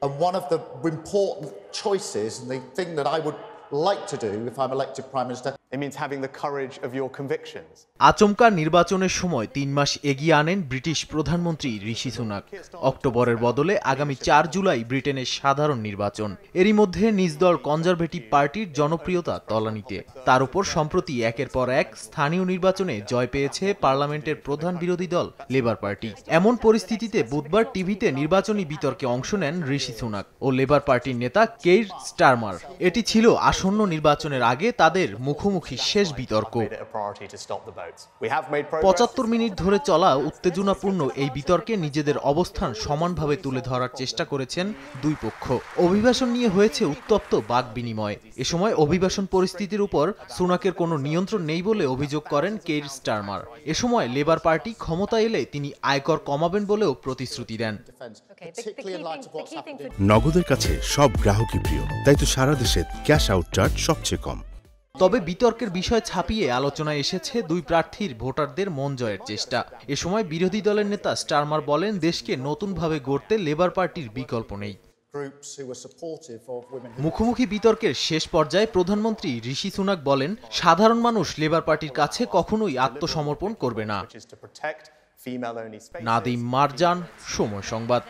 And one of the important choices and the thing that I would like to do if I'm elected Prime Minister. It means having the courage of your convictions. আচমকা নির্বাচনের সময় ৩ মাস এগিয়ে আনেন British প্রধানমন্ত্রী ঋষি Sunak. অক্টোবরের বদলে আগামী ৪ জুলাই ব্রিটেনের সাধারণ নির্বাচন। এরই মধ্যে নিজ দল কনজারভেটিভ পার্টির জনপ্রিয়তা তলানিতে। তার উপর সম্প্রতি একের পর এক স্থানীয় নির্বাচনে জয় পেয়েছে পার্লামেন্টের প্রধান বিরোধী দল লেবার পার্টি। এমন পরিস্থিতিতে বুধবার টিভিতে নির্বাচনী বিতর্কে অংশ নেন ঋষি সুনাক ও লেবার পার্টির নেতা কেইর স্টারমার। এটি ছিল আসন্ন নির্বাচনের আগে তাদের মুখোমুখি শেষ বিতর্ক। ৭৫ মিনিট ধরে চলা উত্তেজনাপূর্ণ এই বিতর্কে নিজেদের অবস্থান সমানভাবে তুলে ধরার চেষ্টা করেছেন দুই পক্ষ। অভিবাসন নিয়ে হয়েছে উত্তপ্ত বাক বিনিময়। এ সময় অভিবাসন পরিস্থিতির উপর সুনাকের কোনো নিয়ন্ত্রণ নেই বলে অভিযোগ করেন কেইর স্টারমার। এ সময় লেবার পার্টি ক্ষমতা এলে তিনি আয়কর কমাবেন বলেও প্রতিশ্রুতি দেন। নগদের কাছে সব গ্রাহকই প্রিয়, তাই তো সারা দেশে ক্যাশ আউট চার্জ সবচেয়ে কম। তবে বিতর্কের বিষয় ছাপিয়ে আলোচনায় এসেছে দুই প্রার্থীর ভোটারদের মন জয়ের চেষ্টা। এ সময় বিরোধী দলের নেতা স্টারমার বলেন, দেশকে নতুনভাবে গড়তে লেবার পার্টির বিকল্প নেই। মুখোমুখি বিতর্কের শেষ পর্যায়ে প্রধানমন্ত্রী ঋষি সুনাক বলেন, সাধারণ মানুষ লেবার পার্টির কাছে কখনোই আত্মসমর্পণ করবে না। নাদিম মারজান, সময় সংবাদ।